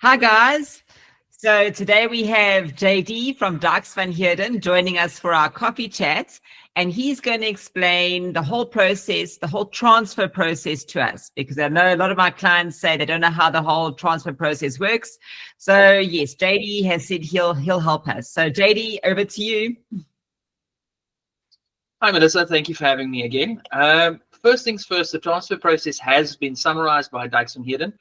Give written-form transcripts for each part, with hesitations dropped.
Hi, guys. So today we have JD from Dykes van Heerden joining us for our coffee chat, and he's going to explain the whole process, the whole transfer process to us, because I know a lot of my clients say they don't know how the whole transfer process works. So yes, JD has said he'll help us. So JD, over to you. Hi, Melissa. Thank you for having me again. First things first, the transfer process has been summarized by Dykes van Heerden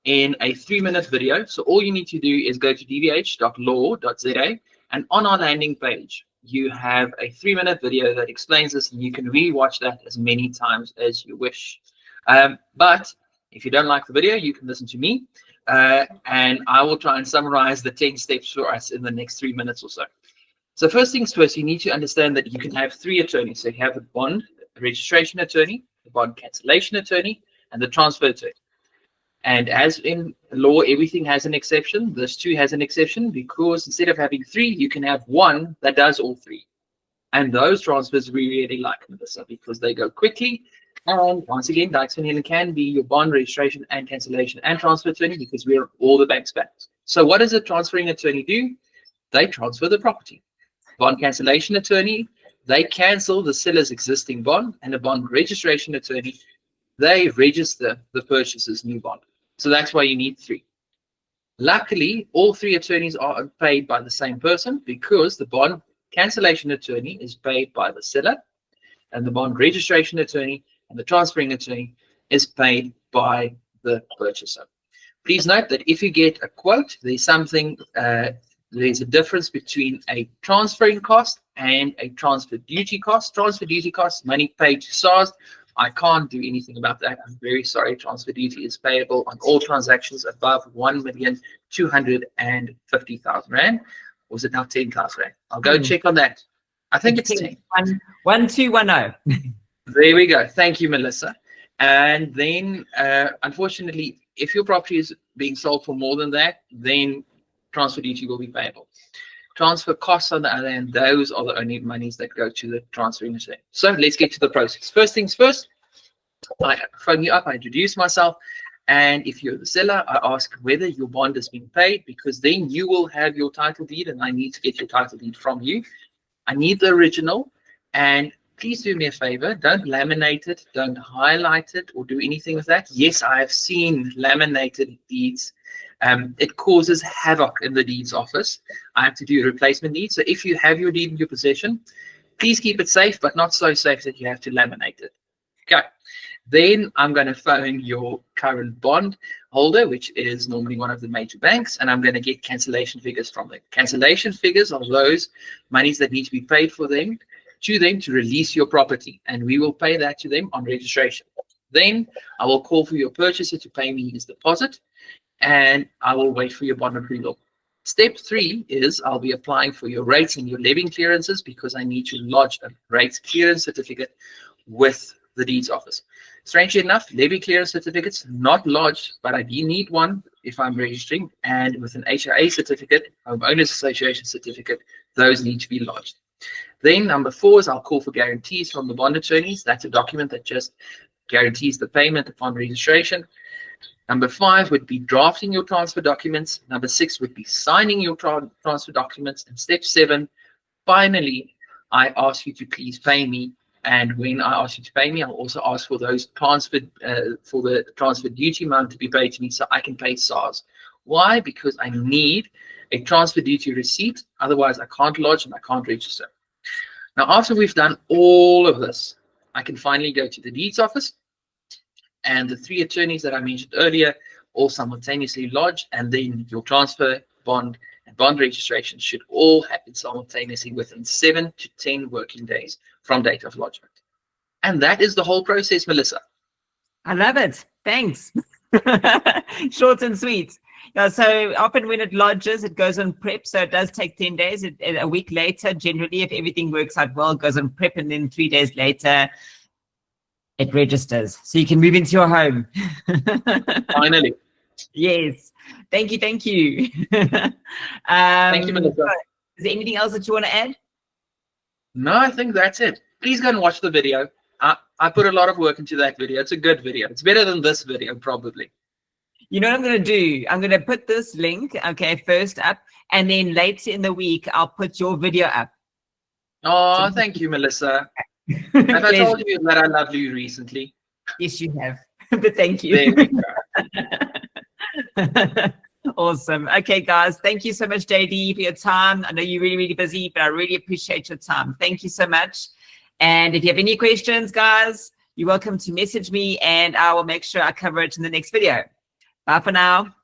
in a 3-minute video. So all you need to do is go to dvh.law.za, and on our landing page, you have a 3-minute video that explains this, and you can rewatch that as many times as you wish. But if you don't like the video, you can listen to me, and I will try and summarize the 10 steps for us in the next 3 minutes or so. So first things first, you need to understand that you can have 3 attorneys. So you have the bond registration attorney, the bond cancellation attorney, and the transfer attorney. And as in law, everything has an exception. This too has an exception, because instead of having 3, you can have 1 that does all 3. And those transfers we really like, Melissa, because they go quickly. And once again, Dykes van Heerden can be your bond registration and cancellation and transfer attorney, because we're all the bank's banks. So what does a transferring attorney do? They transfer the property. Bond cancellation attorney, they cancel the seller's existing bond, and a bond registration attorney, they register the purchaser's new bond. So that's why you need 3. Luckily, all 3 attorneys are paid by the same person, because the bond cancellation attorney is paid by the seller, and the bond registration attorney and the transferring attorney is paid by the purchaser. Please note that if you get a quote, there's a difference between a transferring cost and a transfer duty cost. Transfer duty cost, money paid to SARS. I can't do anything about that. I'm very sorry. Transfer duty is payable on all transactions above 1,250,000 rand. Or was it now 10,000 rand? I'll go check on that. I think it's 10. 1210. There we go. Thank you, Melissa. And then, unfortunately, if your property is being sold for more than that, then transfer duty will be payable. Transfer costs, on the other hand, those are the only monies that go to the transferring attorney. So let's get to the process. First things first, I phone you up, I introduce myself, and if you're the seller, I ask whether your bond has been paid, because then you will have your title deed, and I need to get your title deed from you. I need the original, and please do me a favor, don't laminate it, don't highlight it, or do anything with that. Yes, I have seen laminated deeds. It causes havoc in the deeds office. I have to do a replacement deed. So if you have your deed in your possession, please keep it safe, but not so safe that you have to laminate it. Okay. Then I'm going to phone your current bond holder, which is normally one of the major banks, and I'm going to get cancellation figures from them. Cancellation figures are those monies that need to be paid for them to release your property, and we will pay that to them on registration. Then I will call for your purchaser to pay me his deposit, and I will wait for your bond approval. Step 3 is I'll be applying for your rates and your levying clearances, because I need to lodge a rates clearance certificate with the deeds office. Strangely enough, levy clearance certificates not lodged, but I do need one if I'm registering, and with an HIA certificate, homeowners association certificate, those need to be lodged. Then number 4 is I'll call for guarantees from the bond attorneys. That's a document that just guarantees the payment upon registration. Number 5 would be drafting your transfer documents. Number 6 would be signing your transfer documents. And step 7, finally, I ask you to please pay me. And when I ask you to pay me, I'll also ask for those for the transfer duty amount to be paid to me, so I can pay SARS. Why? Because I need a transfer duty receipt. Otherwise, I can't lodge and I can't register. Now, after we've done all of this, I can finally go to the deeds office, and the 3 attorneys that I mentioned earlier all simultaneously lodge, and then your transfer, bond, and bond registration should all happen simultaneously within 7 to 10 working days from date of lodgement. And that is the whole process, Melissa. I love it. Thanks. Short and sweet. Yeah, so often when it lodges, it goes on prep. So it does take 10 days. A week later, generally, if everything works out well, it goes on prep, and then 3 days later, it registers. So you can move into your home. Finally. Yes. Thank you. Thank you, Melissa. Is there anything else that you want to add? No, I think that's it. Please go and watch the video. I put a lot of work into that video. It's a good video. It's better than this video, probably. You know what I'm going to do? I'm going to put this link, okay, first up, and then later in the week, I'll put your video up. Oh, thank you, Melissa. Have I told you that I love you recently? Yes, you have. But thank you. There we go. Awesome. Okay, guys. Thank you so much, JD, for your time. I know you're really, really busy, but I really appreciate your time. Thank you so much. And if you have any questions, guys, you're welcome to message me, and I will make sure I cover it in the next video. Bye for now.